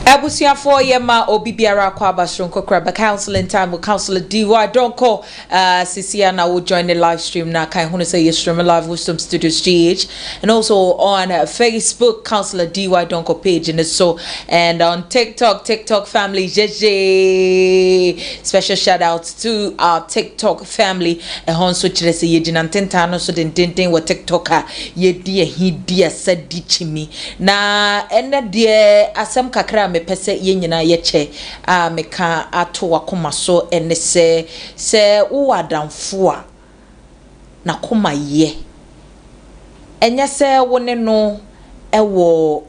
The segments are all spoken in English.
Abusiafo yema obi biara kwa abasronko kraba counseling time with counselor Ctwdyd don't call Cecilia now will join the live stream now can who say you stream live Wisdom Studios GH and also on Facebook counselor Ctwdyd don't call page and so and on TikTok family JJ special shout out to our TikTok family and hon so chire say ye jinantenta no so den with TikToker ye dia he dia said dichimi na ene dia asem kakra me pese ye nyina ye che meka ato wakoma so ene se wo adamfo a na koma ye enye se wone no ewo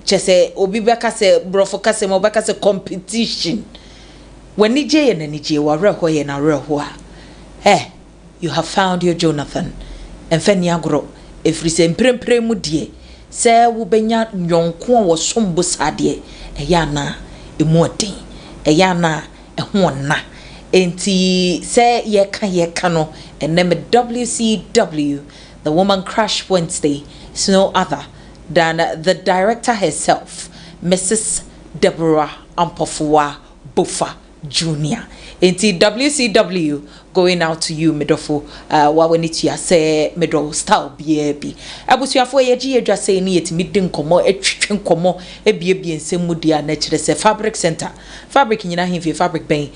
chese obi beka se brofo kase mo beka se competition wani je ye na ni je wa reho ye na reho a you have found your Jonathan enfani agro efri se mprempre mu die se wo benya nyonko wo sombo sade eya na emuodin eya na ehona enti se ye ka no enem WCW the Woman Crush Wednesday is no other than the director herself, Mrs. Deborah Ampofua Bufa Jr. Enti WCW going out to you midofo wa when it ya say middle style biebi abusuafo ye ji edwa say ni yetimi din komo etwetwe komo ebiebi ensemu dia na kire say fabric center fabric nyina himfi fabric ben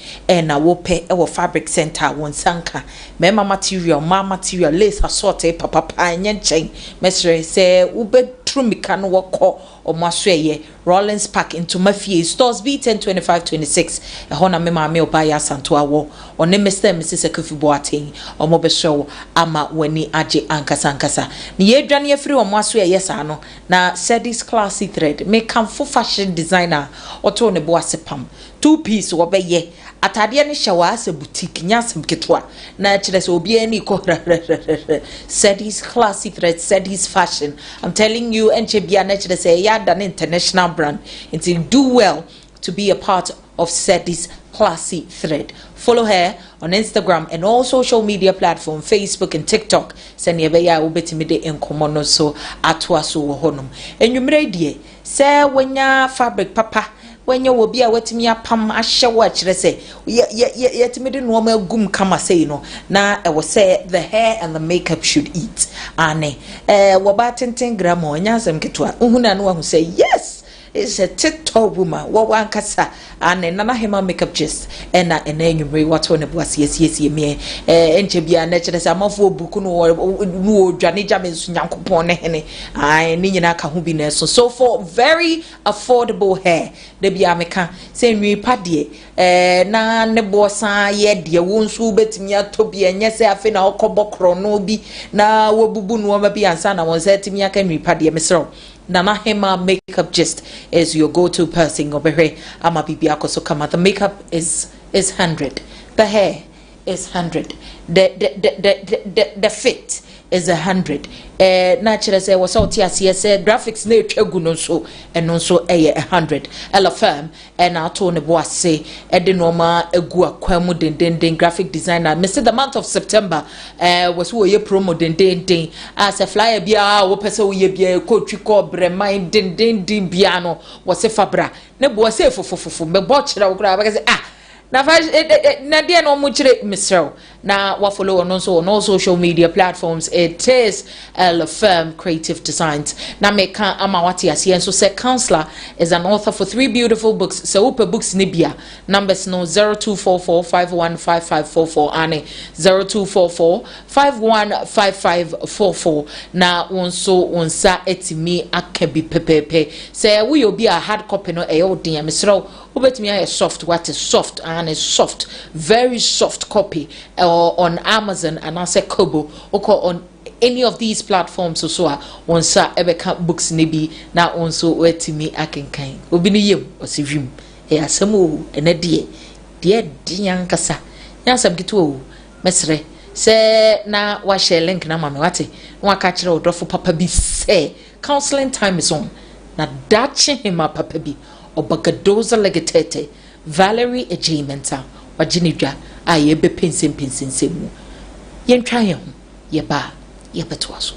na wo pe wo fabric center won sanka mema material lace assorted papa nyenchen mesre say wo betrumika no woko omasoye Rollins Park into Mafia stores B102526 ehona mema me obaya santo awo one Mr. and Mrs. Kofi Boateng omobe show ama weni aje ankasa ni yedwane afiri omaso yesa no na Ctwdyd classy thread me kamfo fashion designer oto ne boasepam two piece wobeye atade ne hyewa ase boutique nyasem ketwa na kire se obi ani ko Ctwdyd classy thread Ctwdyd fashion I'm telling you enche bia na kire se ya da international brand until do well to be a part of Ctwdyd classy thread. Follow her on Instagram and all social media platforms, Facebook and TikTok. Send ye beya ubetimide enkomono so atwa so honum. And you mredi say when ya fabric papa when you will be a wetimi apam ahye wa kire say yetimide no ma gum kama say no na I will say the hair and the makeup should eat ane wo ba tenten gram onyasem ketwa uhuna no hu say yes it's a TikTok woman wo wankasa ane nana hema makeup gist ena enyumre wato ne boas yes me enche bia na kire say amafo buku no dwane jame nsu nyankopon ne hene ai ni nyina ka ho bi na so for very affordable hair de bia meka say nwi pade na ne bosa ye de wo nsu betimi atobi enye say afi na okobokro no bi na wobubu no ma bi ansa na won say timi aka nwi pade mesro Nana Hema makeup gist is your go-to person over here. Ama bibi akoso kama. The makeup is 100. The hair is 100. The fit is 100. Naturally say was out here say graphics na etwagu no so eno so 100. Ella firm and I told ne boss say the normal egu akwamu den graphic designer. Mr. the month of September was wo ye promo den as a flyer bia wo pese wo ye bia coach ko brema den bia no was a fabra ne boss say fofofofo me bo kira wo kra ba say na na dia no mu kire misro na wa follow on all social media platforms. It is Firm Creative Designs na meka amawati asiye so say counselor is an author for 3 beautiful books so upe books nibia numbers no 0244515544 ane 0244515544 na wonso wonsa etimi akabi pepepe say we obi a hard copy no odin misro ubetimi a soft what is soft and is soft very soft copy on Amazon and also Kobo or on any of these platforms so on sa ebeka books nibi na onso wetimi akenkan obi ni yem osivim e asemo ene die diankasa yansam gitu mesre se na wa share link na mama wate wa ka kire odofo papa bi say counseling time is on na dachi hima papa bi obagadoza legetete Valerie Ejimenta wajinidwa aye be pensim mu yentwa ye ho ye ba ye betwa so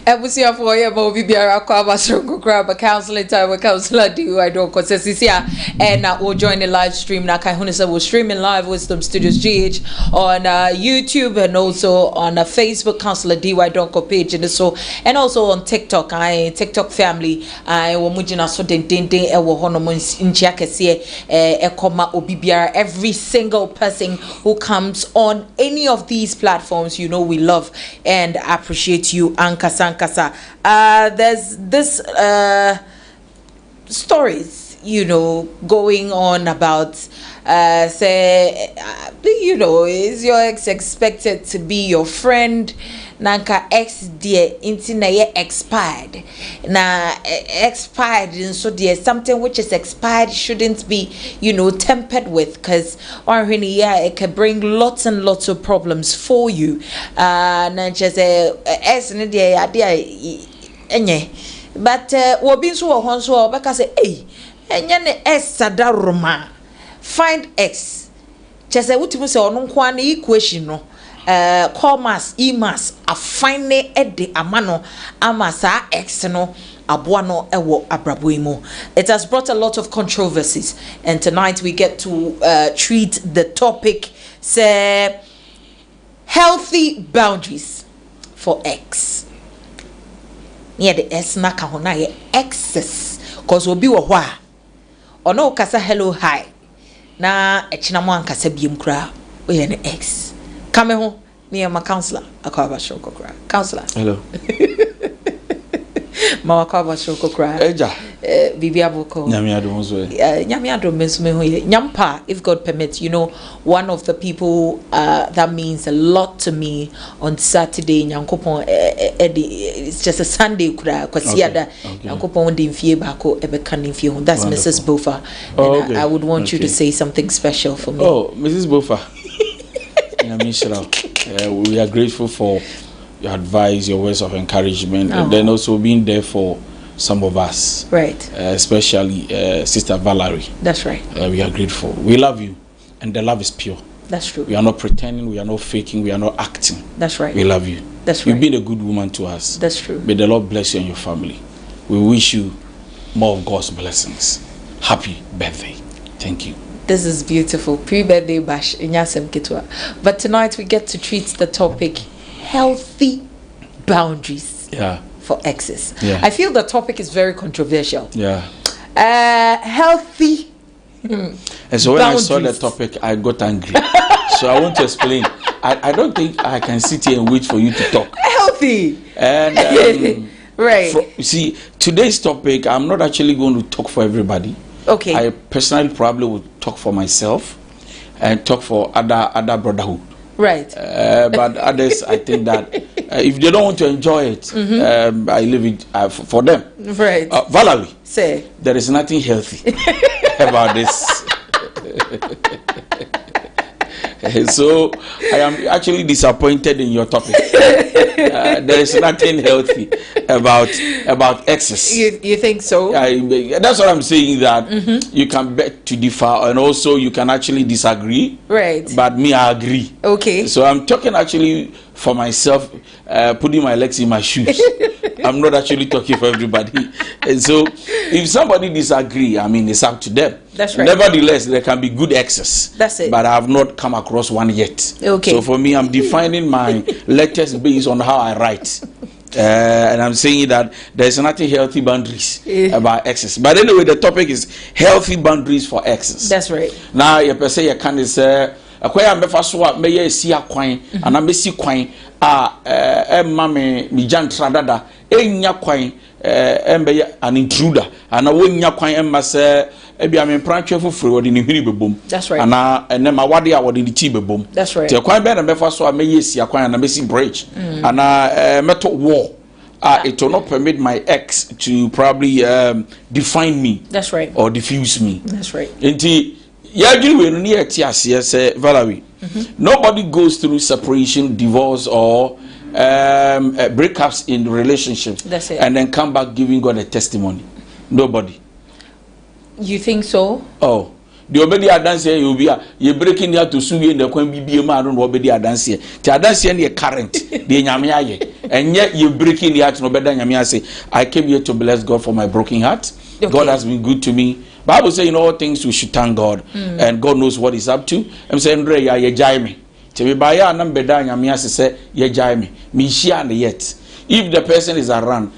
Ebusia for ye mo bibiara kwa basronko kra ba counseling time with counselor Ctwdyd don't cause here and we'll join the live stream na kai hunu say we're streaming live Wisdom Studios GH on YouTube and also on Facebook counselor Ctwdyd don't go page and also on TikTok TikTok family wo mujina so den e wo hono mo nchia kese e koma obibiara every single person who comes on any of these platforms, you know we love and appreciate you ankasa. There's this stories, you know, going on about say you know, is your ex expected to be your friend? Nanka ex dear intina expired. Na expired, and so there's something which is expired shouldn't be, you know, tempered with, because it can bring lots and lots of problems for you. Na just ex in the idea but what been so on so because say hey enye ex sadaruma find x just say what you say on kwan equation no commas emas a fine ede amano amasa x no abuano ewo abrabuimo. It has brought a lot of controversies, and tonight we get to treat the topic say healthy boundaries for x. Near the s na ka hona ye excess cause obi wo ho a ono kasa hello hi na echina mo ankasa biem kra o ye ne x come ho me my counselor akwa show kokra counselor hello ma akwa show kokra eja bibi aboko nyame adom so nyame adom mesume ho ye nyampa if God permits. You know, one of the people that means a lot to me on Saturday nyankopon it's just a Sunday kura kwasiada nyankopon de mfie bako ebeka ne mfie ho. That's wonderful. Mrs. Bofa. And I would want you to say something special for me. Oh, Mrs. Bofa. We are grateful for your advice, your words of encouragement, and then also being there for some of us, right? Especially Sister Valerie. That's right. We are grateful. We love you, and the love is pure. That's true. We are not pretending. We are not faking. We are not acting. That's right. We love you. That's right. You've been a good woman to us. That's true. May the Lord bless you and your family. We wish you more of God's blessings. Happy birthday. Thank you. This is beautiful. Pre-birthday bash in Yasem Kitwa. But tonight we get to treat the topic healthy boundaries for exes. Yeah. I feel the topic is very controversial. Yeah. Healthy and so when boundaries. I saw the topic, I got angry. So I want to explain. I don't think I can sit here and wait for you to talk. Healthy. And right. You see, today's topic, I'm not actually going to talk for everybody. Okay. I personally probably would talk for myself and talk for other brotherhood. Right. But others, I think that if they don't want to enjoy it, I leave it for them. Right. Valerie, say there is nothing healthy about this. So I am actually disappointed in your topic. There is nothing healthy about excess. You think so? That's what I'm saying. That you can beg to differ, and also you can actually disagree. Right. But me, I agree. Okay. So I'm talking actually for myself, putting my legs in my shoes. I'm not actually talking for everybody. And so if somebody disagree, I mean, it's up to them. That's right. Nevertheless, there can be good excess. That's it. But I have not come across one yet. Okay. So for me, I'm defining my letters based on how I write. And I'm saying that there's nothing healthy boundaries about excess. But anyway, the topic is healthy boundaries for excess. That's right. Now, you per se, you can say, akwaya mbefa so a meye si akwan ana mesi kwan a mame mi jantra dada enya kwan mbeye an intruder ana wonya kwan emma se ebia me prantwe foforo wodi ne hwiri bebom. That's right. Ana enema wade a wodi ne ti bebom. That's right. Te kwan be na mbefa so a meye si akwan ana mesi bridge ana meto wall. It will not permit my ex to probably define me. That's right. Or diffuse me. That's right. Valerie, nobody goes through separation, divorce, or breakups in relationships. That's it. And then come back giving God a testimony. Nobody. You think so? Oh, the obedi adanse you be you breaking here to sue in the kwan bibie ma no obedi adanse ti adanse na current the nyame aye enye you breaking here to no beda nyame ase. I came here to bless God for my broken heart. Okay. God has been good to me. Bible say in all things we should thank God, and God knows what he's up to. I'm saying Andre ya ye jai me ti be ba ya na beda nyame ase say ye jai me share na yet. If the person is around,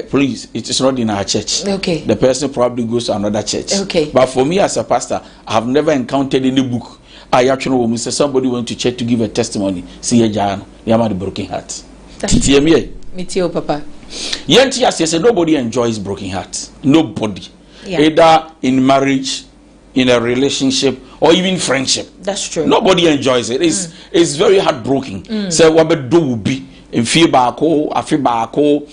please, it is not in our church. Okay. The person probably goes to another church. Okay. But for me as a pastor, I have never encountered any book. I actually will say somebody went to church to give a testimony. See a Jan, the broken heart. Me too, Papa. Yes, nobody enjoys broken heart. Nobody. Yeah. Either in marriage, in a relationship, or even friendship. That's true. Nobody enjoys it. It's very heartbroken. So what do be? In fear bako, I feel bako,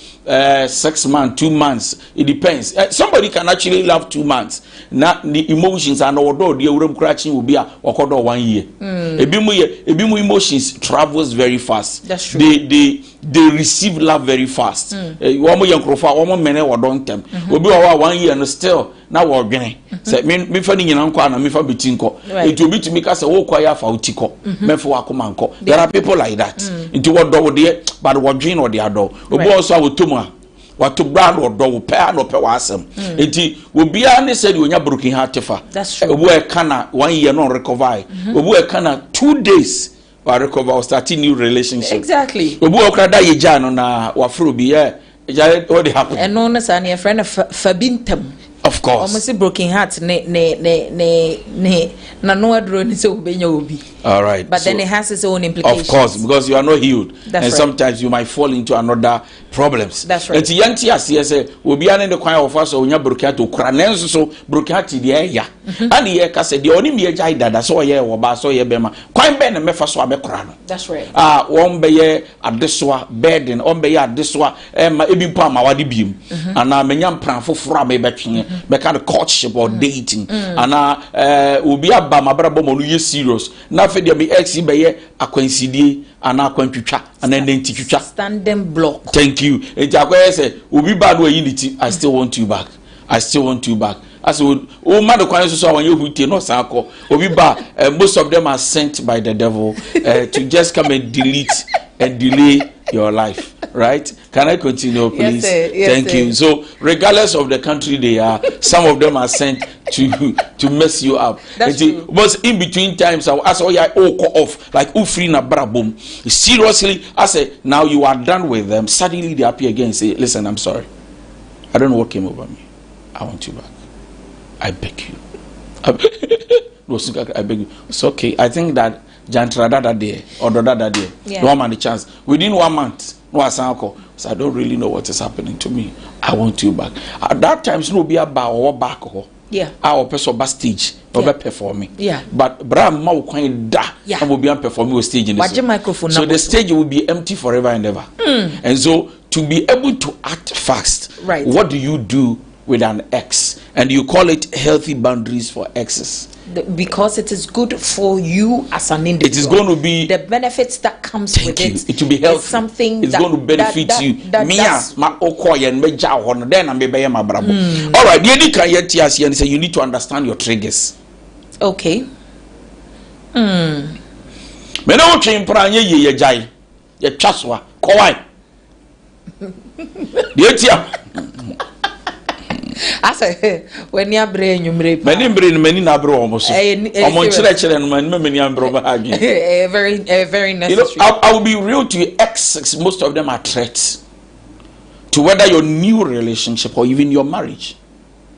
6 months, 2 months. It depends. Somebody can actually love 2 months. Now the emotions and although the room crashing will be a 1 year. Ebimu emotions travels very fast. That's true. They receive love very fast. One young crowd, 1 minute or don't them. Will be 1 year and still now we're getting. Say me finding in uncle and me for bitinko. It will be to make us a whole choir for utiko. Me for wakumanko. There are people like that. Into what door there, but what dream or the other. We also have tuma. What to brand or door pair no pair wasem. It will be only said when you're broken heart. That's true. We canna 1 year non recover. We canna 2 days. Or recover or starting new relationship. Exactly. Obu okrada ye jano na wafro bi what happened. And no na san your friend Fabintam. Of course. Almost broken heart na no adro ni so benya obi. All right. But so, then it has its own implications. Of course, because you are not healed. That's and right. Sometimes you might fall into another problems. That's right. And yanti as say obi an the choir of us onya broken heart to kranenso so broken heart the ya. And the ka say the oni me jai dada so ye wo ba so ye bema. Kwan be na mefa so abekra no. That's right. Won be ye adesoa burden, on be ye adesoa ma ebi pa ma wade biem. Ana menya mpran foforo a me betwe. Me kind of courtship or dating. Ana obi aba mabrabo mo no ye serious. Na fe de me ex be ye akwansidie ana akwantwitwa ana nentitwitwa. Standing block. Thank you. Enti akoye say obi ba no yiniti I still want you back. I still want you back. As o man the kwan so when you hutie no sanko obi ba most of them are sent by the devil to just come and delete and delay your life, right? Can I continue, please? Yes, sir. Yes, thank sir. you. So regardless of the country they are, some of them are sent to mess you up. That's true. But in between times I ask off like free na brabum. Seriously, I say now you are done with them. Suddenly they appear again and say, listen, I'm sorry. I don't know what came over me. I want you back. I beg you. I beg you. It's okay. I think that Jantrada that day or that day, no one man the chance. Within 1 month, no asanko. So I don't really know what is happening to me. I want you back. At that time, no be about or back. Yeah. Our person backstage or performing. Yeah. But Bram Mau Quine da and will be performing with stage in the microphone. So the stage will be empty forever and ever. And so to be able to act fast, right? What do you do with an ex? And you call it healthy boundaries for exes. Because it is good for you as an individual. It is going to be the benefits that comes with it. It will be healthy. It's something it's going to benefit you. My okoye and me jaw then I may be my brabo. All right, the only can yet and say you need to understand your triggers. Okay. Me no train pranye ye jai. Ye chaswa. Kowai. The I say when you brain you many na bro almost. Very necessary. You know, I will be real to you. Exes, most of them are threats to whether your new relationship or even your marriage.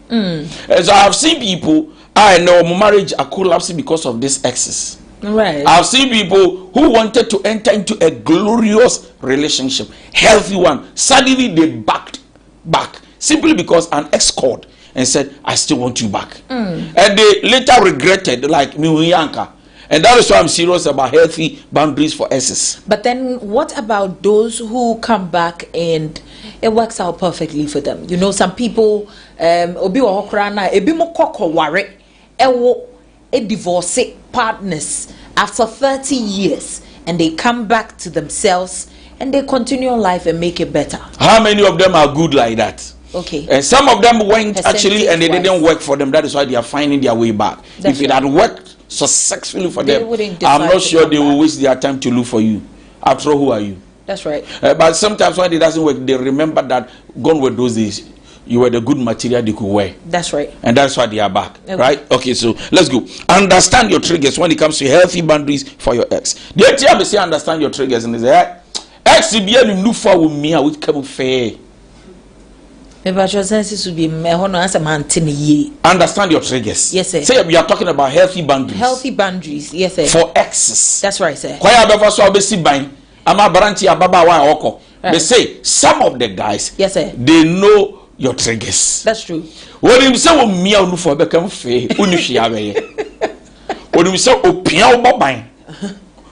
As I have seen people, I know marriage are collapsing because of these exes. Right. I've seen people who wanted to enter into a glorious relationship, healthy one. Suddenly they backed back simply because an ex called and said, "I still want you back," and they later regretted, like me, Yanka. And that is why I'm serious about healthy boundaries for exes. But then, what about those who come back and it works out perfectly for them? You know, some people, obi wa hokrana, ebi mo koko ware, ewo divorce partners after 30 years, and they come back to themselves and they continue life and make it better. How many of them are good like that? Okay. And some of them went actually and they didn't work for them. That is why they are finding their way back. If it had worked successfully for them, I'm not sure they will waste their time to look for you. After all, who are you? That's right. But sometimes when it doesn't work, they remember that gone were those days. You were the good material they could wear. That's right. And that's why they are back. Okay. Right? Okay, so let's go. Understand your triggers when it comes to healthy boundaries for your ex. The idea is say understand your triggers and say, ex be any new for me, I would come fair. Understand your triggers. Yes, sir. Say we are talking about healthy boundaries. Healthy boundaries, yes, sir. For exes. That's right, sir. They say some of the guys, yes, sir, they know your triggers. That's true. When you say me on for become fair, when you say opia bobine,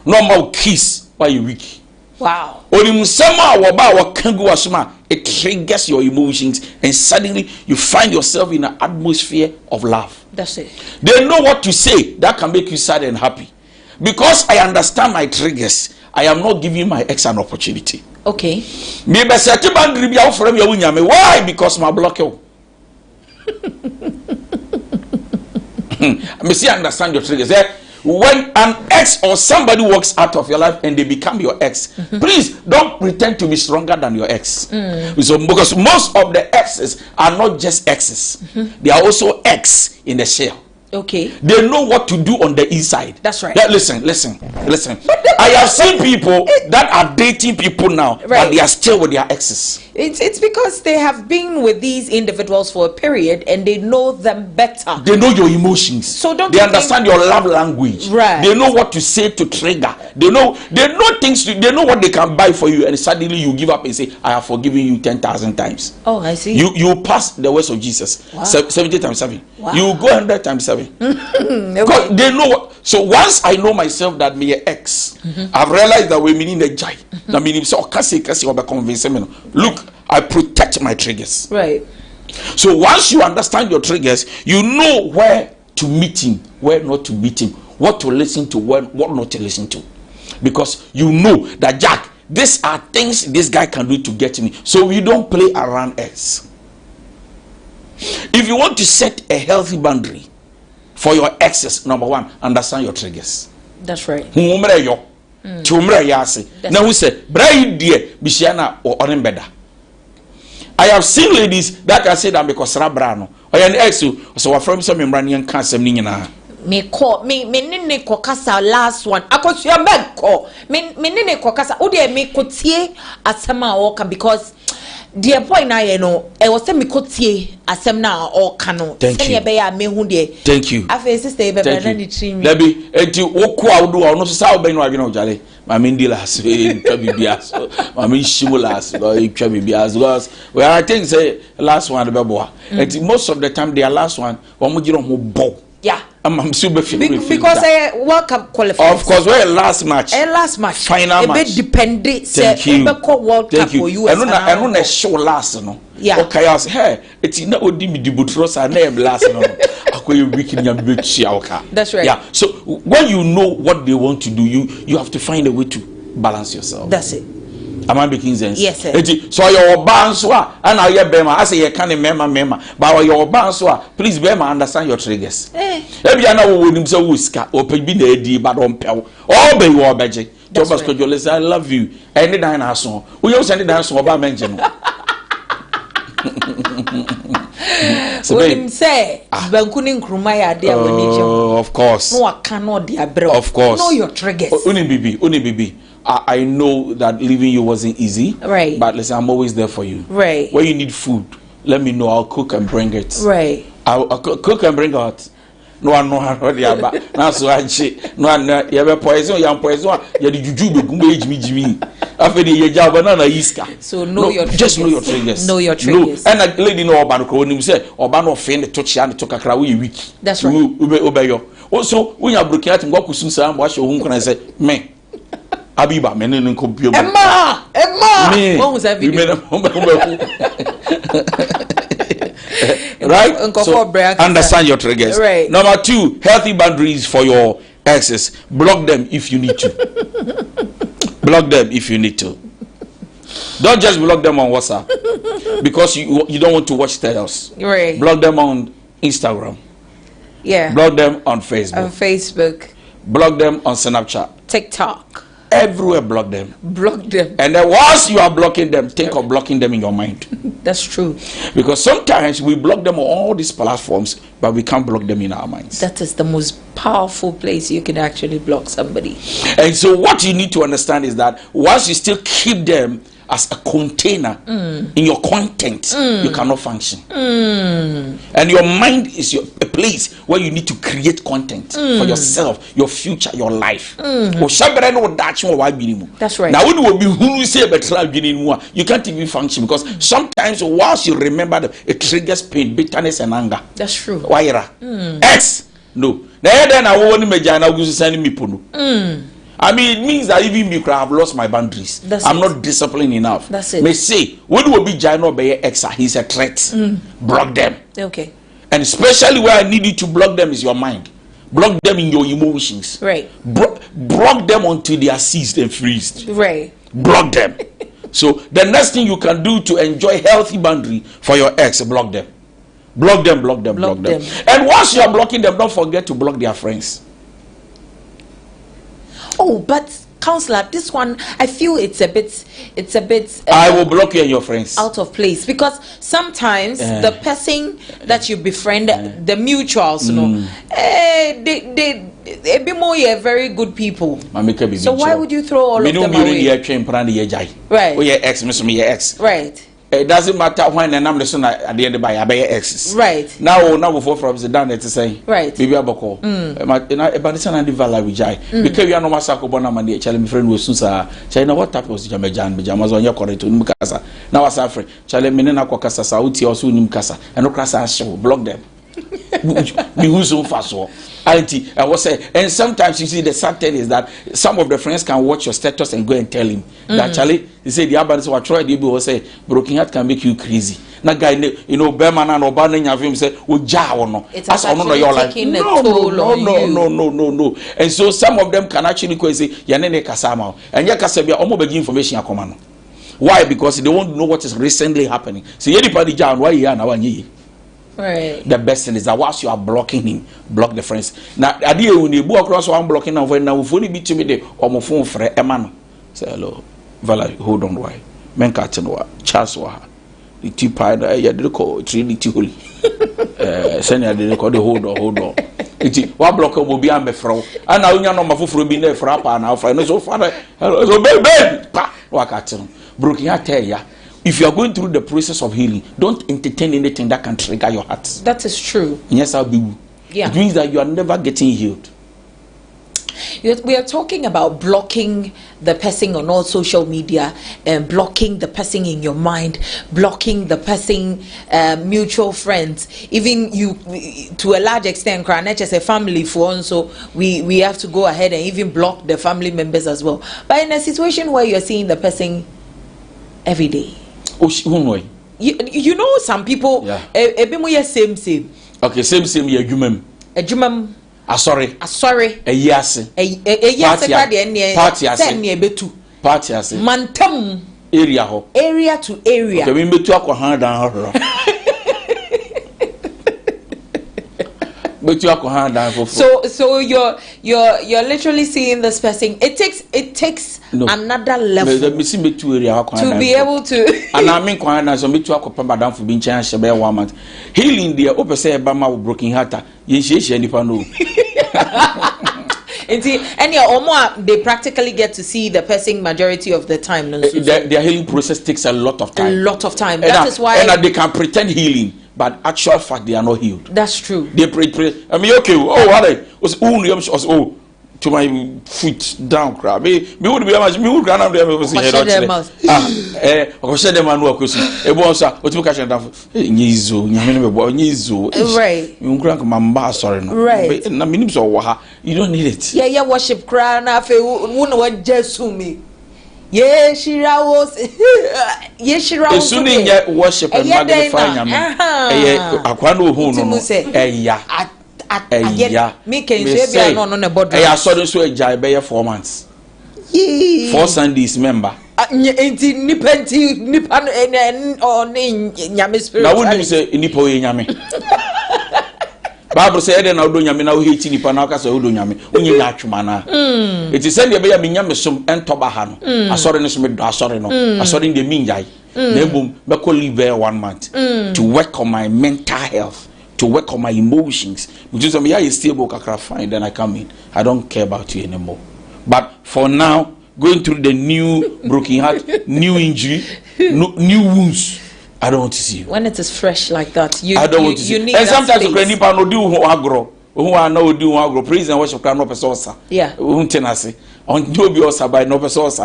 no more kiss why you weak. Wow. When you say what can go asma, it triggers your emotions and suddenly you find yourself in an atmosphere of love. That's it. They know what to say that can make you sad and happy. Because I understand my triggers, I am not giving my ex an opportunity. Okay. Why? Because my block you. I see, understand your triggers. When an ex or somebody walks out of your life and they become your ex, please don't pretend to be stronger than your ex. So, because most of the exes are not just exes, they are also ex in the shell. Okay. They know what to do on the inside. That's right. Listen. I have seen people that are dating people now, right, but they are still with their exes. It's because they have been with these individuals for a period and they know them better. They know your emotions. So they understand your love language. Right. They know what to say to trigger. They know things. They know what they can buy for you, and suddenly you give up and say, "I have forgiven you 10,000 times." Oh, I see. You pass the words of Jesus. Wow. 70 times 7. Wow. You go 100 times 7. Okay. Because they know what. So once I know myself that me ex, I've realized that we meaning the jai. That meaning so kasi or convince me. Look, I protect my triggers. Right. So once you understand your triggers, you know where to meet him, where not to meet him, what to listen to, what not to listen to, because you know that Jack, these are things this guy can do to get me. So we don't play around ex. If you want to set a healthy boundary for your exes, number one, understand your triggers. That's right. Now we say, "Bray dear, Bishana or Onembeda." I have seen ladies that can say that because Rabrano or an ex, so from some Iranian cancer. Me call me nene kokasa last one. Akos your bed call me nene kokasa. Ode me kotie asema oka because dear boy na ye no e was say me kotie asem na oka no. Thank you. Thank you. Afa sister be na ni trim. Lebi enti woku awdo no so sa oben no adwena ojale. Mama ndilas twa bibias. Mama shimulas twa bibias because well I think say last one be boa. Enti most of the time their last one one mo giro mo bo. Yeah. I'm super because I World Cup qualifiers. Of course, we're last match. Final match. It depended. Thank you. World Cup for you. I don't know show last no. Yeah. Okay, I say, hey, it's not odi me dibutros and name last no. Akoye week in your That's right. Yeah. So when you know what they want to do, you have to find a way to balance yourself. That's it. Am I making sense? Yes, sir. So your bands and I hear Bema. I say you can't remember, but your bands please Bema understand your triggers. If you know when him say whisker or be the D but on pel or be your budget. Thomas Kojoles, I love you. Any dine song. We also send dance about mention. So him say Bankunin Krumaya dear of course. No, I cannot dear bro. Of course. Know your triggers. Uni bibi. I know that leaving you wasn't easy. Right. But listen, I'm always there for you. Right. When you need food, let me know. I'll cook and bring it. Right. I'll cook and bring it. No one know how to do now so I say, no, you have a poison, young poison, you have juju, Jimmy. After the job, banana iska. So know your triggers. Just know your triggers. Know your triggers. No. And a lady know about the say, or ban of friend, touch and took a crawy week. That's right. Obey you. Also, when you're broken out and walk with Susan, wash your home, can I say, me. Abiba, men in computer. Emma! What was that video? Right? So, understand your triggers. Right. Number 2, healthy boundaries for your exes. Block them if you need to. Block them if you need to. Don't just block them on WhatsApp. because you don't want to watch tales. Right. Block them on Instagram. Yeah. Block them on Facebook. On Facebook. Block them on Snapchat. TikTok. Everywhere, block them. Block them. And then once you are blocking them, think of blocking them in your mind. That's true. Because sometimes we block them on all these platforms, but we can't block them in our minds. That is the most powerful place you can actually block somebody. And so what you need to understand is that once you still keep them as a container in your content, you cannot function. And your mind is a place where you need to create content for yourself, your future, your life. That's right. Now, when you be say you can't even function because sometimes once you remember them, it triggers pain, bitterness, and anger. That's true. Why? X. No. Then I won't imagine me. I mean, it means that even me could have lost my boundaries. I'm not disciplined enough. That's it. May say, when will be Jano by Exa, he's a threat. Block them. Okay. And especially where I need you to block them is your mind. Block them in your emotions. Right. Block them until they are seized and freezed. Right. Block them. So the next thing you can do to enjoy healthy boundary for your ex, block them. Block them. And once you are blocking them, don't forget to block their friends. Oh, but counselor, this one I feel it's a bit. I will block you and your friends. Out of place because sometimes the person that you befriend, the mutuals, you know, they be more very good people. So why would you throw all of them away? Right. Oh, yeah, ex, Miss me, ex. Right. It doesn't matter when and I'm listening at the end of my exes. Right. Now before from the down to say. Right. Maybe a boko. But it's an andivala vijay. Because you are no masako bonamandi, Charlie friend was Susa. China, what type was Jamajan, Jamas on your corridor to Mukasa. Now as Afri, Charlie Menena Kwakasa, Sauti or Sunimkasa, and Okasa show, block them. Me who's so fast. I was saying, and sometimes you see the sad thing is that some of the friends can watch your status and go and tell him that Charlie, he said the Abba was trying to say broken heart can make you crazy. That guy, you know, Berman and Obama and him say, "Oh, ja, no." It's actually your life. taking a toll on you. No. And so some of them can actually go and say, "Yanene kasama," and yakasabia almost begin information akomano. Why? Because they won't know what is recently happening. So anybody down why you are now and right. The best thing is that whilst you are blocking him, block the friends. Now, idea when you go across one blocking now, when now fully be to me the or my phone for a man. Say hello, Valerie, hold on, why? Men catching what? Charles Waha. The tea pie, you did call Trinity Holy. Send you did call the hold on. What block will be on the fro. And now you know my foot will be there for up and now for so father. So baby, what catching? Broken heart, tell ya. If you are going through the process of healing, don't entertain anything that can trigger your heart. That is true. Yes, I'll be. Yeah. It means that you are never getting healed. We are talking about blocking the person on all social media and blocking the person in your mind, blocking the person, mutual friends, even you to a large extent, not just a family for so we have to go ahead and even block the family members as well. But in a situation where you're seeing the person every day. You know some people same. Okay, same yeah Jumam. Sorry. A yes. Party as Mantam area to area. Okay, we meet to a hand down. But you are hand down for so you're literally seeing this person. It takes another level to be able to. And I mean, so me to a down for being changed by 1 month. Healing the open say Bama broken heart. Yes, any pano. And they practically get to see the person majority of the time. Their healing process takes a lot of time. That is why. And they can pretend healing. But actual fact, they are not healed. That's true. They pray. I mean, okay. Oh, what was to my feet down, crab. Me would be much. Me would run up there. Me would say, them and work. It was what you catch down. Nizo. Right. You crank my sorry. Right. Na minim so waha. You don't need it. Yeah. Worship crown. I feel wouldn't want just to me. Yes, Shira was. Yes, Shira was. Soon in your worship and magnifying. Aquano Huna. Making sure on a board. I saw this way, Jai 4 months. 4 Sundays, member. Inti nipa or nyame spirit. Now wouldn't you say nipa we nyame? Bible say eden na odo nyame na wo heti nipa na aka say odo nyame onye nya atwuma na it is say be ya me nyame som entoba ha no asore ne so me do asore no asore ne mi njai na ebom be ko live there 1 month to work on my mental health, to work on my emotions, which is me stable kakra fine, then I come in. I don't care about you anymore. But for now, going through the new broken heart, new injury, new wounds, I don't want to see you. When it is fresh like that, I don't want to see you. And sometimes you can no do who are no do agro praise and worship no person. Yeah. Untenase. On you be osa by no person. As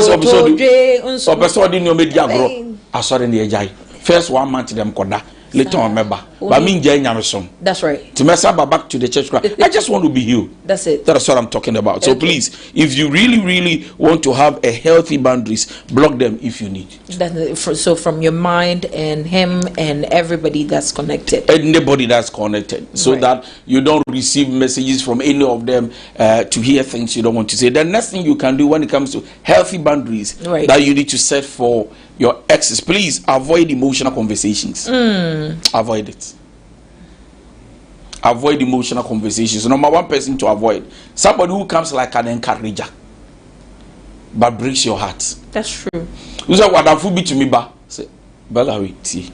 episode in your media agro. I saw in the ejai. First 1 month them koda. Later on member. But me nyame. That's right. To mess up back to the church. I just want to be healed. That's it. That's what I'm talking about. So please, if you really want to have a healthy boundaries, block them if you need. So from your mind and him and everybody that's connected. Anybody that's connected. So that you don't receive messages from any of them to hear things you don't want to say. The next thing you can do when it comes to healthy boundaries that you need to set for your exes, please avoid emotional conversations. Avoid it. Avoid emotional conversations. Number one person to avoid, somebody who comes like an encourager but breaks your heart. That's true. You say what have be to me ba say Bella see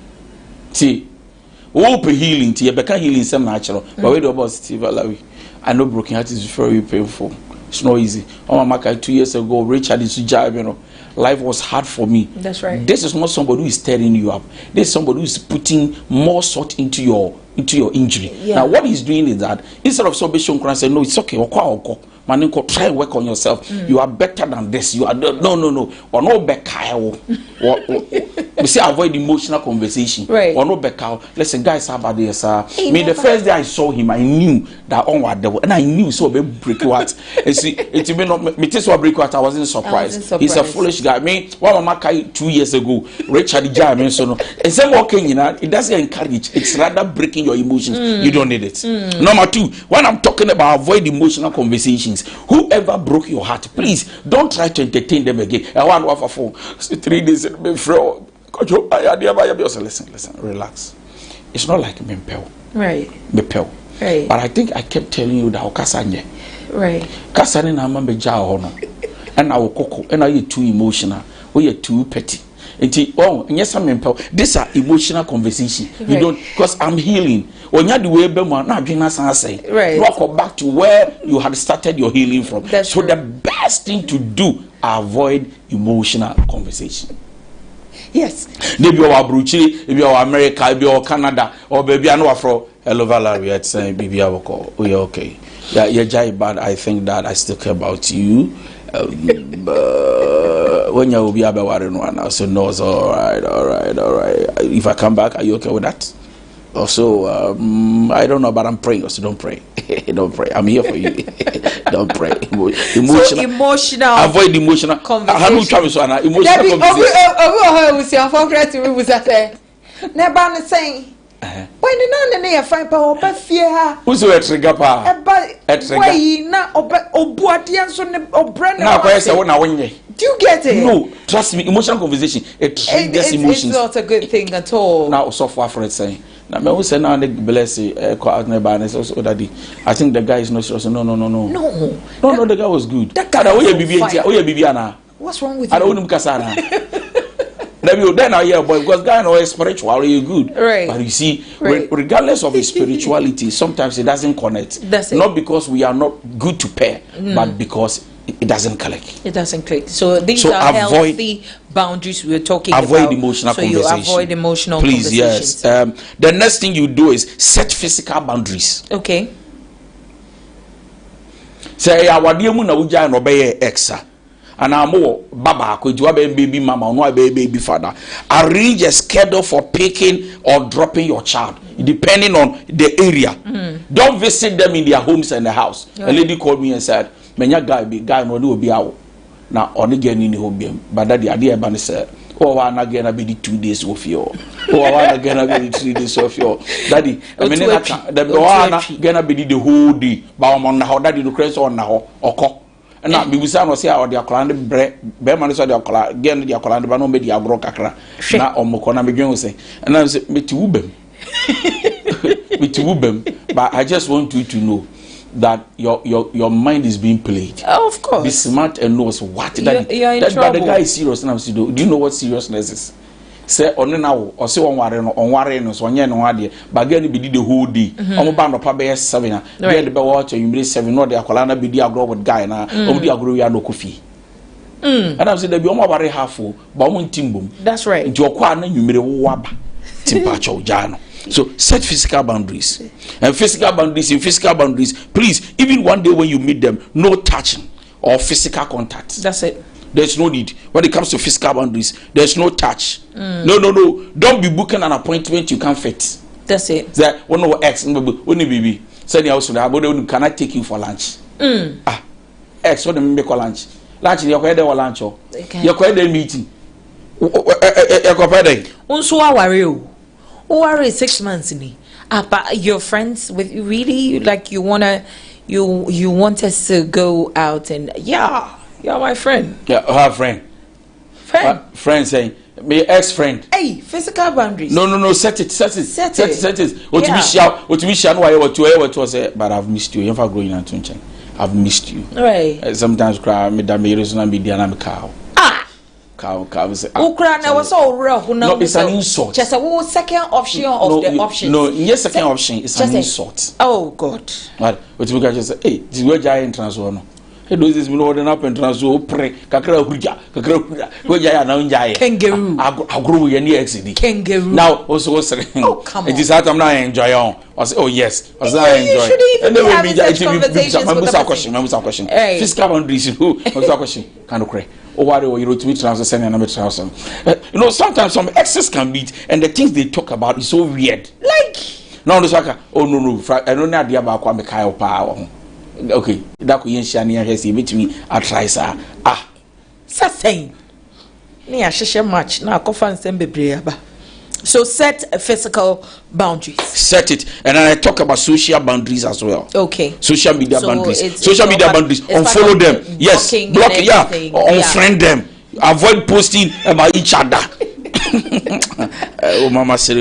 hope healing tea be healing some natural but we do about Steve Valawi. I know broken heart is very painful. It's not easy. Oh my 2 years ago Richard is job, you know. Life was hard for me. That's right. This is not somebody who is tearing you up. This is somebody who is putting more salt into your injury. Yeah. Now what he's doing is that instead of somebody say no, it's okay. Man, try and work on yourself. You are better than this. You are no. Or no better. We say avoid emotional conversation. Right. Or no better. Listen, guys, how about this? Me the first day I saw him, I knew that on what devil, and I knew so be break what. And see, it may not me tell break what. I wasn't surprised. He's a foolish guy. Me, one mama 2 years ago, Richard Jam so no. And some walking, it doesn't encourage. It's rather breaking your emotions. You don't need it. Number two, when I'm talking about avoid emotional conversations. Whoever broke your heart, please don't try to entertain them again. I want to for 3 days. Listen, relax. It's not like Mempel. Right. Mempel. Right. But I think I kept telling you that Okasanye. Right. Kasane na mama beja hono. And I will coco. And I too emotional. We are too petty. And yes, I'm Mempel. These are emotional conversation. Right. You don't because I'm healing. When you do way right. Walk back to where you had started your healing from. That's so true. The best thing to do, avoid emotional conversation. Yes. Maybe you're Bruchi, maybe you're America, maybe you're Canada, or maybe I know Afro. Hello, Valerie. It's saying, "Baby, I will call. Oh, yeah, okay. Yeah, you're jai bad. I think that I still care about you. When you will be about one, I said, no, it's all right. If I come back, are you okay with that? Also, I don't know, but I'm praying. Also, don't pray. Don't pray. I'm here for you. Don't pray. Emotional. Avoid emotional conversation. When you know find power, fear. Who's a trigger power? Why not obuadian so obrand? Now, I win. Do you get it? No, trust me. Emotional conversation. It triggers emotions. It's not a good thing at all. Now, software for it saying. Now, me who say now they bless you. I think the guy is not sure. No. No. The guy was good. That guy was fine. What's wrong with you? I don't know. Then I hear boy because guy is spiritual, you're good. Right. But you see, regardless of his spirituality, sometimes it doesn't connect. That's it. Not because we are not good to pair, but because it doesn't click. It doesn't click. So these are healthy boundaries we're talking about. Avoid emotional conversation. So you avoid emotional conversations. Please, yes. The next thing you do is set physical boundaries. Okay. Say I wadi mu na uja no be exa. And I'm baba baby mama no baby father. Arrange a schedule for picking or dropping your child depending on the area. Don't visit them in their homes and the house. Right. A lady called me and said, "Menya guy no do be out na oni get ni home but that the idea ban said, oh wa na get na be 2 days of you. Oh wa na get na be 3 days of you. Daddy, I mean the wa na get na be the whole day. Ba on na how daddy no crazy on na ho okọ. na bibusa no say o de akola ne bre be ma no so de akola gen de akola ne ba no me di agro kakra na omko na medwen say na say meti wubem meti wubem but I just want you to know that your mind is being played. Oh, of course. Be smart and know what you're in trouble. But the guy is serious now. Do you know what seriousness is? Say on now or say on worry no so onye no ade but get be the whole day. Omo ba no pa be 7 na get the be watch you be 7 no de akola na be di agro with guy na omo di agro ya no kofi. And I'm say there be omo worry half o but omo ntimbom. That's right. Nti okwa na nwumire wo aba. Timpa cho jano. So set physical boundaries. And physical boundaries, please, even one day when you meet them, no touching or physical contact. That's it. There's no need. When it comes to physical boundaries, there's no touch. No. Don't be booking an appointment you can't fit. That's it. That one no ex, only baby. Send your house can I take you for lunch? Ex, what do you make for lunch? Lunch, you're quite there or lunch or you're quite there meeting. You're quite there. Unso worry 6 months in me. But your friends with really like you want us to go out and you're my friend. Yeah, her friend. Friend saying my ex-friend. Hey, physical boundaries. No, set it. What to be shout what to say, but I've missed you. If I growing on Tunchen, I've missed you. Right. Sometimes cry me that me reason be there and cow. Cow say. Ukraine was so real. No, it's an insult. Just a second option of the options. No, yes, second option is an insult. Oh God. But what we can just say, hey, this way giant transfer no. Hey, those is me holding up and transfer pre kakra huja. Go jaya na unjaya. Kangaroo. I grow with any XD. Kangaroo. Now also saying. Oh come on. It is that I'm not enjoying. I say, oh yes. I say I enjoy. You should even be having such conversations with the question. Physical boundaries. Question. Kind of cray. Or why you wrote to me transfer and I'm transfer. You know, sometimes some exes can meet and the things they talk about is so weird. Like no, no, I don't know the about Kwame Kyle power. Okay, that could yen shani has meet me. I try sir. Saying near share much now conference and be. So set a physical boundaries. Set it, and then I talk about social boundaries as well. Okay. Social media boundaries. Unfollow them. Yes. Block. Unfriend them. Avoid posting about each other. Oh, mama said,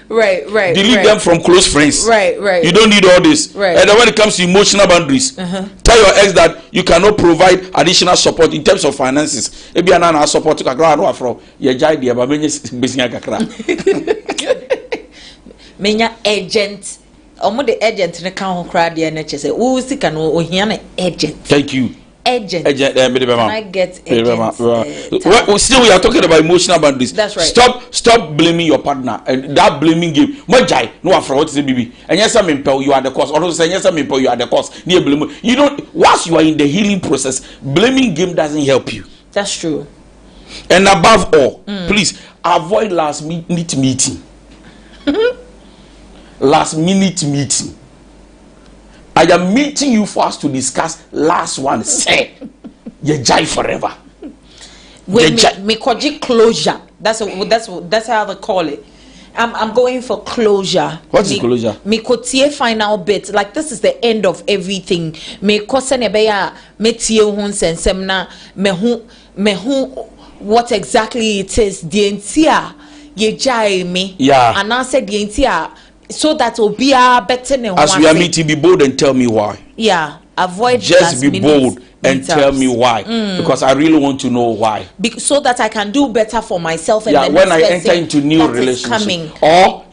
right. Delete them from close friends. Right. You don't need all this. Right. And then when it comes to emotional boundaries, tell your ex that you cannot provide additional support in terms of finances. Maybe I support kakra from your idea, but many kakra. Menya agent. Omo the agent ne kan ho kra de na chese. Wo sika no ohia na agent. Thank you. Agent. Can I get agent? Still, we are talking about emotional boundaries. That's right. Stop blaming your partner. That blaming game. Majai, no after what is the baby? And yes, I'm impel. You are the cause. Also, say yes, I'm impel. You are the cause. Near blame. You don't. Once you are in the healing process, blaming game doesn't help you. That's true. And above all, please avoid last minute meeting. Last minute meeting. I am meeting you for us to discuss last one. Say, you jai forever. Me closure. That's how they call it. I'm going for closure. What is closure? Me kotie final bit. Like this is the end of everything. Me kose ne beya me tie hun sensem na me hu what exactly it is. The entia ye jai me. Yeah. And I said the entia. So that will be a better than as we are meeting, be bold and tell me why. Yeah, avoid just be bold and tell me why, because I really want to know why. So that I can do better for myself. And yeah, when I enter into new relationship, or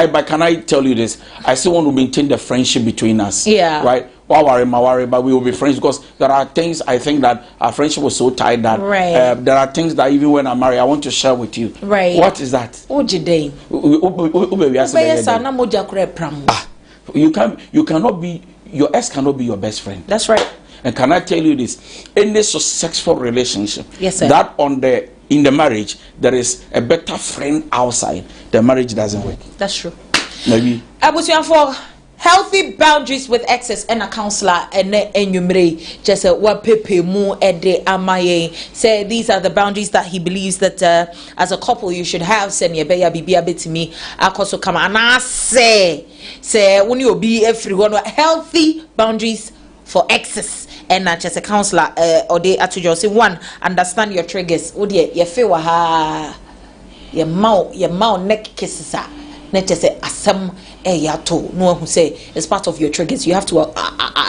but can I tell you this? I still want to maintain the friendship between us. Yeah, right. But we will be friends because there are things I think that our friendship was so tight that there are things that even when I'm married, I want to share with you. Right. What is that? You cannot be, your ex cannot be your best friend. That's right. And can I tell you this? Any successful relationship, yes, sir, that in the marriage there is a better friend outside, the marriage doesn't work. That's true. Maybe. I was young for healthy boundaries with exes and a counselor and enyumre just what pepe mu ede amaye say these are the boundaries that he believes that as a couple you should have. Send your beya bibia bit me akoso come and I say when you be everyone healthy boundaries for excess and not just a counselor or they at you say one understand your triggers oh dear you feel your mouth neck kisses not just say asam yato no one who say it's part of your triggers. You have to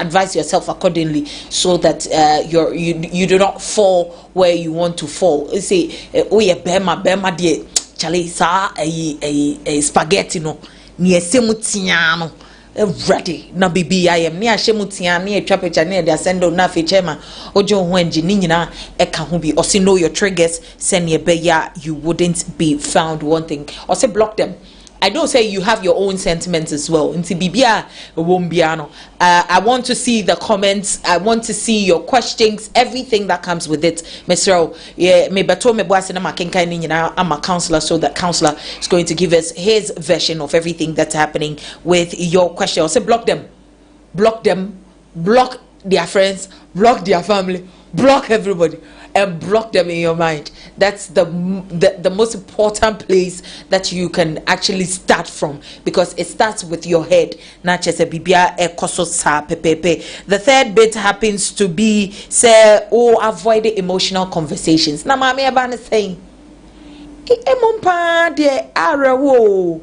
advise yourself accordingly so that you do not fall where you want to fall. You say oh yeah bema dear chale sa a spaghetti no ni esemutiano ready na bibi ayem ni ahyemutia na atwa picture na de send na fe chairman ojo ho anji ni nyina e ka ho bi or say know your triggers send ye be ya you wouldn't be found wanting or say block them. I don't say you have your own sentiments as well. Inti bibia wombiano. I want to see the comments. I want to see your questions. Everything that comes with it, Mr. Yeah, me beto me boase na makenka ni nyina. I'm a counselor, so that counselor is going to give us his version of everything that's happening with your question. So block them, block their friends, block their family, block everybody. And block them in your mind. That's the most important place that you can actually start from, because it starts with your head. Not just a bibia ekoso sa pepepe. The third bit happens to be say avoid the emotional conversations. Na mami abana saying emompa de arawo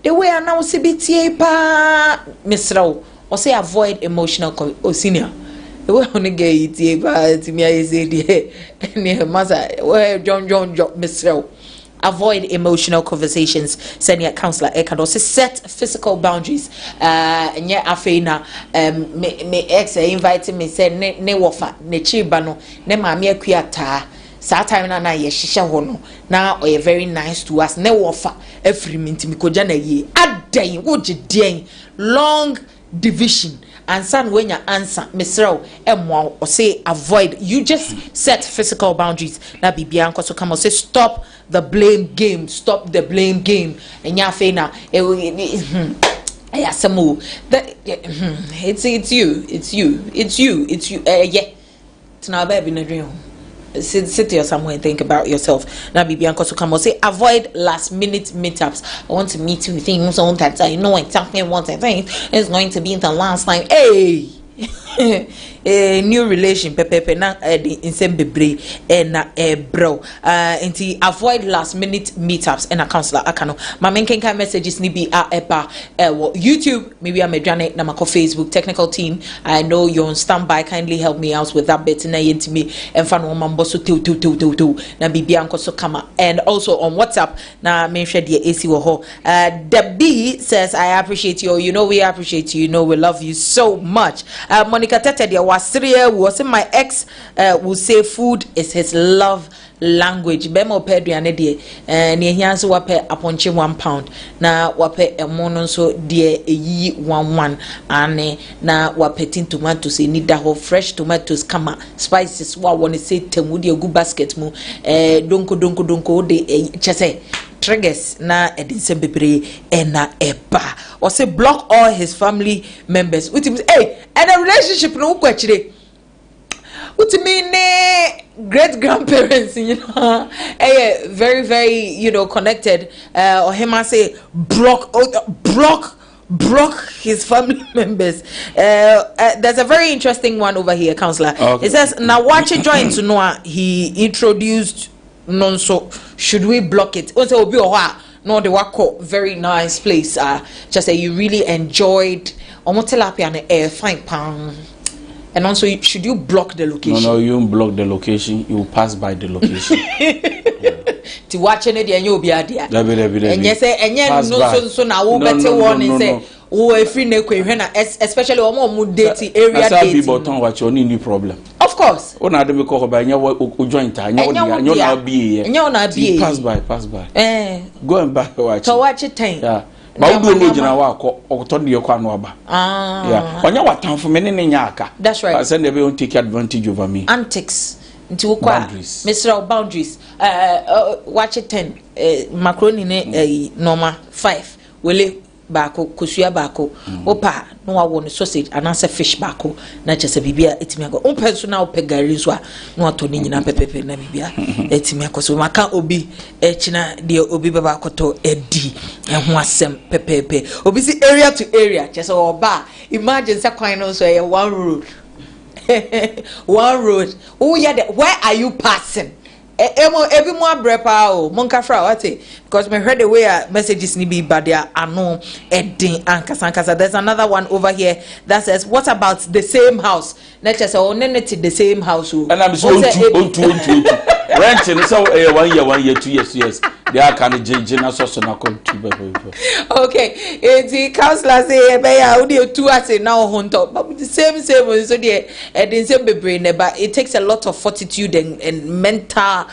the way now se bitie pa misrawo or say avoid emotional senior. We only get it, but me I say the mother. Well, John, Mr. Avoid emotional conversations. Send your counselor. I can also set physical boundaries. And yeah, afena me ex invited me say ne wofa ne chibano ne mami akuata. Sa time na ye shisha hono na or very nice to us. Ne wofa every minute mi koja na ye adan wo je long division. And son when you answer Mr. Emwa or say avoid, you just set physical boundaries. Na bibianko so come or say stop the blame game, and ya fena it's you yeah it's now baby in a dream. Sit here somewhere and think about yourself. Now, Bibianko to come or say avoid last minute meetups. I want to meet you with things on that I know exactly what I think is going to be in the last time. Hey, a new relation, pepe na in same bebre and bro. Inti avoid last minute meetups and a counselor. Akano. My main kind messages ni be YouTube. Maybe I'm a Janet Namako Facebook technical team. I know you're on standby. Kindly help me out with that bit. Na yentimi and fan woman bosso tu na bibianko so kama. And also on WhatsApp na mention the AC woho. Debbie says I appreciate you. You know we appreciate you. You know we love you so much. Monica Tete dia was my ex will say food is his love language. Bemo peduane de ne hia so wape aponche £1 na wape emono so de eyi 11 ane na wapetin tomatoes ni da ho fresh tomatoes kama spices wa woni say temu de gu basket mu donko de chese triggers na edinse bebre na eba or say block all his family members with him. Hey, and a relationship no kwachire what mean great grandparents, you know, very very, you know, connected or him I say block his family members. There's a very interesting one over here, counselor. Okay. It says now watch it join to know he introduced non so should we block it? Also be no the wako very nice place. Just say you really enjoyed omotelapia and air fine pound. And also, should you block the location? No, you don't block the location. You pass by the location. To watch it, and you'll be there. And you say, and you so now we better one and say, oh, a free neck, especially on dating area. That's people don't watch your new problem. Of course. Oh, now they call by your joint time. You're not be. And you're not be. Pass by. Go and back watch. So watch it time. Yeah. But we don't know what or turn your quanoba. Yeah. On your time for many nyaka. That's right. I said they won't take advantage over me. Antics. Into boundaries. Mr. Boundaries. Watch it 10. Macaroni normal 5. Will bako kusua bako opa no wa won sausage anase fish bako na chese bibia etimi ago umpenso na opegari so no atoni nyina pepepe na bibia etimi akoso maka obi echina de obi beba akoto edi ho asem pepepe obi si area to area chese oba imagine say kwan no so one road one road. Oh yeah, where are you passing? Every more brepa o monka fra what because me heard the way messages ni be but they are no edding ankasa. There's another one over here that says what about the same house? Let's just say the same house. And I'm so on renting so 1 year 2 years they are kind of general so na come to. Okay, the counselor say be ya only 2 as now on top but the same so there the same brain but it takes a lot of fortitude and mental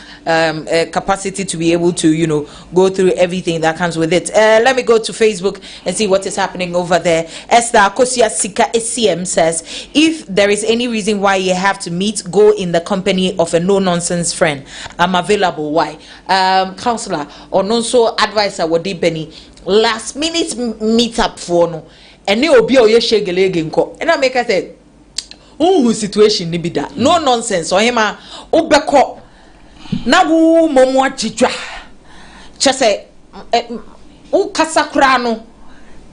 capacity to be able to go through everything that comes with it. Let me go to Facebook and see what is happening over there. Esther Akosia Sika ACM says if there is any reason why you have to meet, go in the company of a no-nonsense friend. I'm available. Why? Counselor or also advisor Wadi Benny last minute meet up for no and they will be your shaggy ko and I make her say who situation ni be that no nonsense or him obeko na wo momo atitwa chese o kasakra no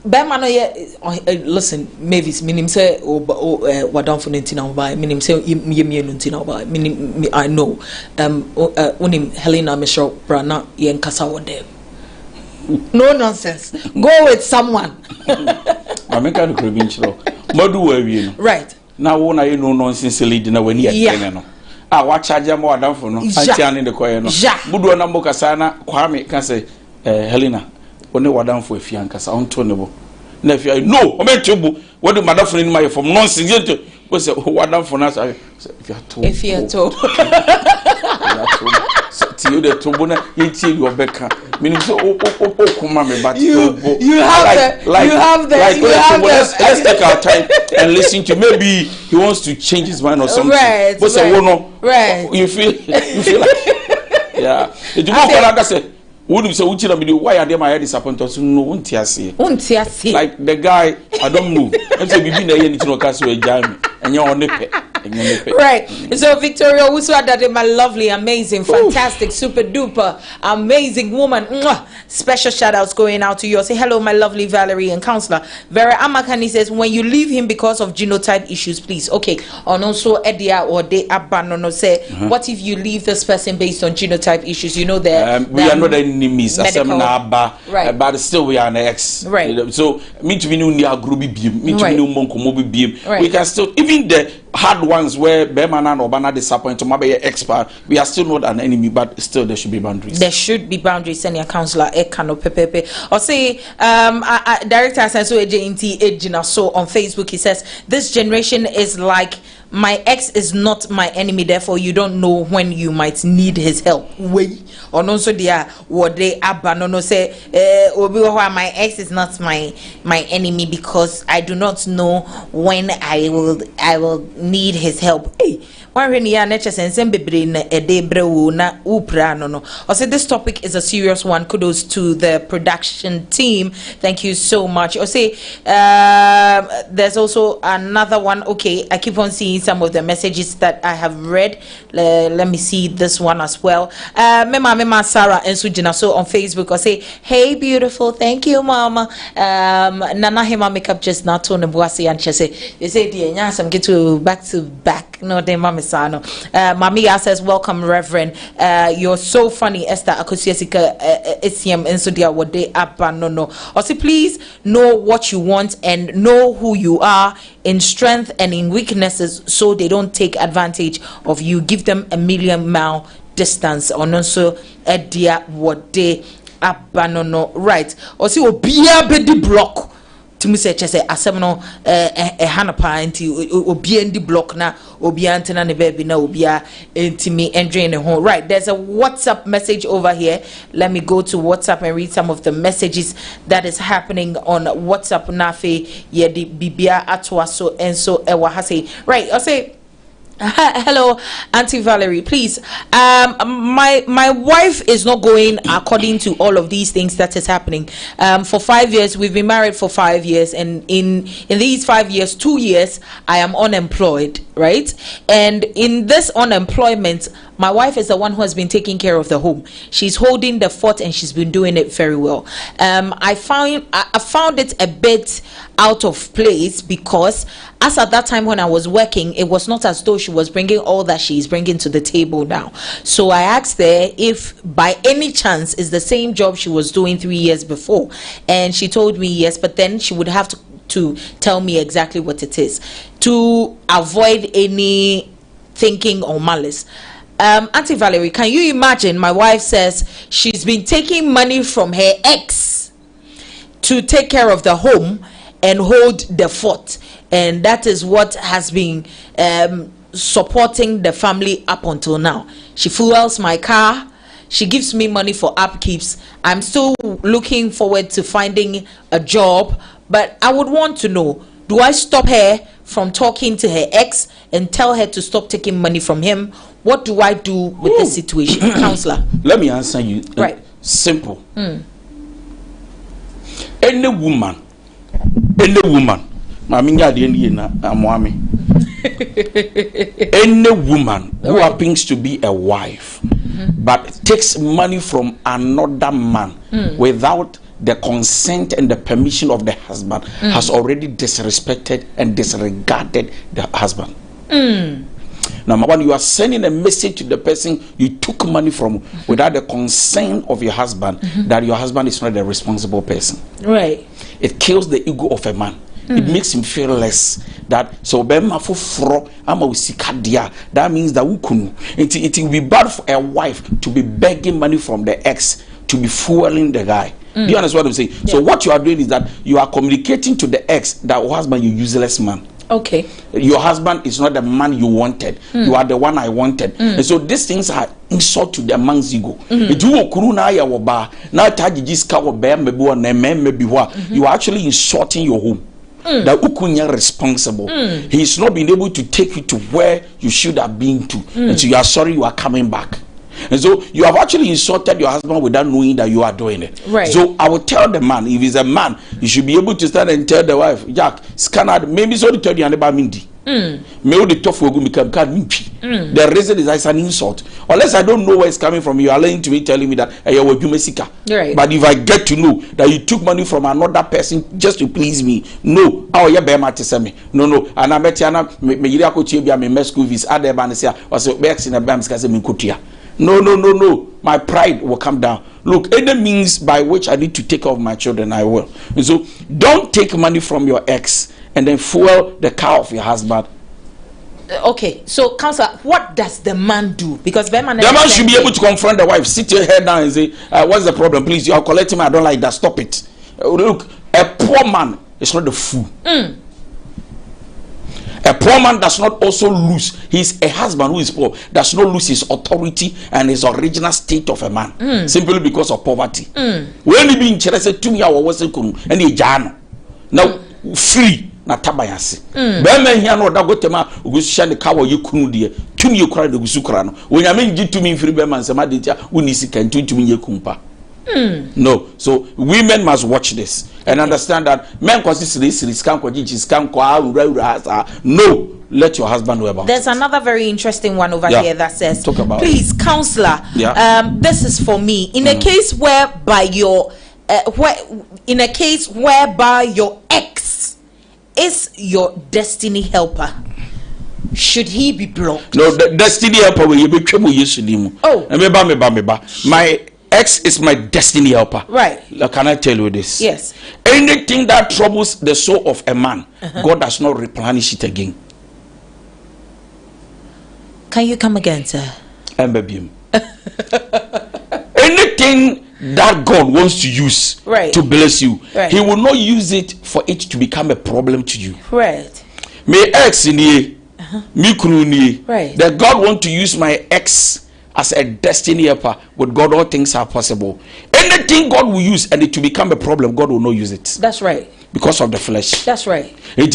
be ma no ye listen Mavis minim say wadam for ntina ba minim say yemie no ntina ba minim I know unim Helena Michelle Brana ye nkasa wode no nonsense go with someone I make an provincial modu we no right now wona you no nonsense lead na wani atene no wa charge am wadam for no atiane de koye no budu na mboka sana kwame ka say Helena one wadam for afia nkasa onto ne bo na afia no o mentubu what do madam for my from nonsense yet we say wadam for na say if you to you the tobuna yeti your beka meaning so kuma me but you have let's take our time and listen to maybe he wants to change his mind or something right, but say right. you feel like yeah it won't like I say would say why are they my disappointed so no won't like the guy I don't move and say bibi na ye ni tino kaso e jam and you on right. So Victoria Uswa, my lovely, amazing, fantastic, super duper, amazing woman. Mwah. Special shout outs going out to you. Say hello, my lovely Valerie and counselor. Vera Amakani says when you leave him because of genotype issues, please. Okay. And also Edia or De Abanono say what if you leave this person based on genotype issues? You know that we are not enemies. Right. But still we are an ex. Right. So me to be new groupie beam. Me to be new monko mobi beam. We can still even the hard ones where Bemana or Bana disappoint to maybe expert, we are still not an enemy, but still there should be boundaries. There should be boundaries, senior counselor Ekano Pepepe. Or say director says so on Facebook he says this generation is like my ex is not my enemy, therefore you don't know when you might need his help. Wait. Or no so they are what they abandon say my ex is not my enemy because I do not know when I will need his help. Hey, I said this topic is a serious one. Kudos to the production team. Thank you so much. I say there's also another one. Okay, I keep on seeing some of the messages that I have read. Let me see this one as well. Mema Sarah and Sujina so on Facebook. I say, hey beautiful, thank you mama. Nana Hema makeup just not to Nebuasi and she say, you say dear nyasam get to back. No de mama sano. Mamia says, welcome Reverend. You're so funny, Esther Akosiesika Esiam and so dear what they no. Or say please know what you want and know who you are in strength and in weaknesses so they don't take advantage of you. Give them 1,000,000-mile distance on also a dear what they abanono right or see obia be the block to me say asem no hanapa anti obia ndi block na obia antena ne baby na obia intimi endrin ne ho right. There's a WhatsApp message over here. Let me go to WhatsApp and read some of the messages that is happening on WhatsApp nafe ye di bibia atwa so and so ewa hase right. I say hello Auntie Valerie, please my wife is not going according to all of these things that is happening. For 5 years we've been married for 5 years and in these 5 years 2 years I am unemployed right? And in this unemployment, my wife is the one who has been taking care of the home. She's holding the fort and she's been doing it very well. I found it a bit out of place because as at that time when I was working, it was not as though she was bringing all that she's bringing to the table now. So I asked her if by any chance it's the same job she was doing 3 years before, and she told me yes, but then she would have to tell me exactly what it is to avoid any thinking or malice. Auntie Valerie, can you imagine my wife says she's been taking money from her ex to take care of the home and hold the fort, and that is what has been supporting the family up until now. She fuels my car, she gives me money for upkeeps. I'm still looking forward to finding a job, but I would want to know, do I stop her from talking to her ex and tell her to stop taking money from him? What do I do with this situation? Counselor, let me answer you. Right. Simple. Any woman any woman who happens to be a wife but takes money from another man without the consent and the permission of the husband has already disrespected and disregarded the husband. Number one, you are sending a message to the person you took money from without the consent of your husband that your husband is not a responsible person. Right. It kills the ego of a man. It makes him feel less. That so that means that it will be bad for a wife to be begging money from the ex to be fueling the guy. Do you understand what I'm saying? Yeah. So what you are doing is that you are communicating to the ex that your husband, you useless man. Okay. Your husband is not the man you wanted. You are the one I wanted. And so these things are insult to the man's ego. You are actually insulting your home. That Ukunya responsible. He's not been able to take you to where you should have been to. And so you are sorry you are coming back. And so you have actually insulted your husband without knowing that you are doing it. Right. So I will tell the man, if he's a man, you should be able to stand and tell the wife, Jack, scan out, maybe so to tell you about Mindy. The reason is it's an insult. Unless I don't know where it's coming from, you are lying to me, telling me that right. But if I get to know that you took money from another person just to please me, no. Oh, yeah, no. And I met me school fees. No. My pride will come down. Look, any means by which I need to take care of my children, I will. And so don't take money from your ex and then fuel the car of your husband. Okay, so Counselor, what does the man do? Because the man should be able to confront the wife, sit your head down and say, what's the problem? Please, you are collecting me, I don't like that, stop it. Look, a poor man is not a fool. A poor man does not also lose. He's a husband who is poor, does not lose his authority and his original state of a man simply because of poverty. When you be interested to me, I was and he now free. Na tabayase bema hia no da gotema ogusuhya ne kawo yekunu de tumi yekura de gusukura no onyame ngi tumi mfiri bema nsema de tia unisi kan tumi yekumpa. No, so women must watch this and understand that men no, let your husband know about. There's another very interesting one over here that says, talk about please it. Counselor, this is for me in a case whereby your ex is your destiny helper, should he be blocked? No, the destiny helper will be my ex is my destiny helper. Right. Can I tell you this? Yes. Anything that troubles the soul of a man, God does not replenish it again. Can you come again, sir? Anything that God wants to use to bless you, He will not use it for it to become a problem to you. Right. My ex in here, that God want to use my ex as a destiny helper. With God, all things are possible. Anything God will use and it to become a problem, God will not use it. That's right. Because of the flesh. That's right. Me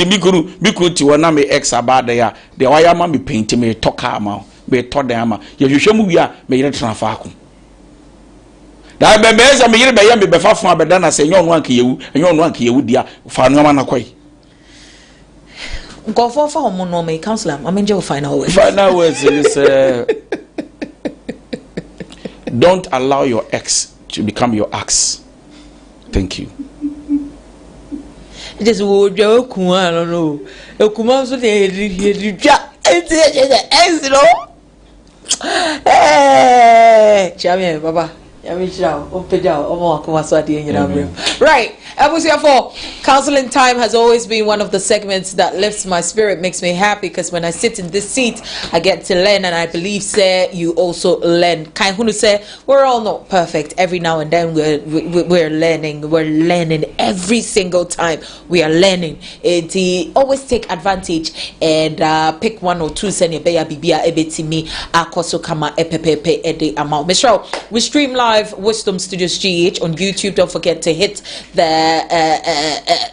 ex about there. The wire man be painting me talk ama, me talk the ama. You show me me transfer. That me yere be me befa fun abeda na say nyon wan ke yewu, nyon wan ke yewu dia fa no ma na kwai. Go for homo no me counselor. I mean, your final words. Final words is don't allow your ex to become your axe. Thank you. Just would you come? I don't know. You come out so they hey, Champion, Baba. Right. For counseling time has always been one of the segments that lifts my spirit, makes me happy, because when I sit in this seat, I get to learn, and I believe, sir, you also learn. Kai Hunu say we're all not perfect. Every now and then we're learning. We're learning every single time. We are learning. It always take advantage and pick one or two. Send your beya bibia ebeti me akoso kama epepepe ede amount. Michelle, we stream live Wisdom Studios GH on YouTube. Don't forget to hit the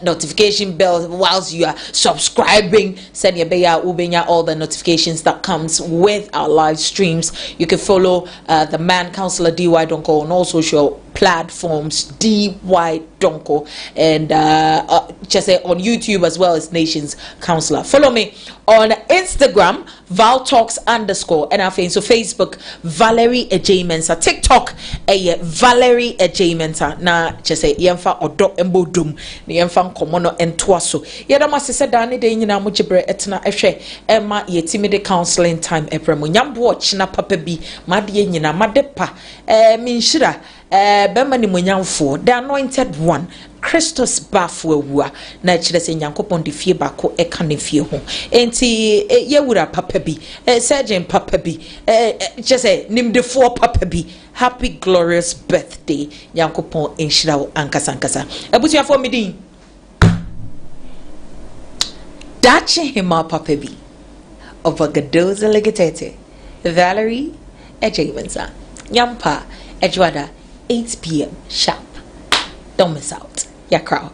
notification bell whilst you are subscribing. Send your beya ubenya all the notifications that comes with our live streams. You can follow the man Counselor DY Donko on all social platforms, DY Donko, and just say on YouTube as well as Nations Counselor. Follow me on Instagram, ValTalks_, and I think so Facebook, Valerie Ejamensa, TikTok, Valerie Ejamensa. Na just say yemfa odo embodum, ni yemfa komono entwaso. Yada masese dani de nyina mo gibre etna ehwe ema yetimide counseling time epremo. Nyambo watch na papa bi made nyina madepa minshira bema ni monyamfo, the anointed one, Christus bafwa na chire se nyankopon de fie bako eka ne fie ho enti yewura papa bi surgeon papa bi just say nimdefo papa bi happy glorious birthday nyankopon enhira wo ankasa ankasa abusuafo medin dachi hima papa bi obagadoza legetete Valerie Ejamensa nyampa ejwada 8 p.m. sharp. Don't miss out. Yeah, crowd.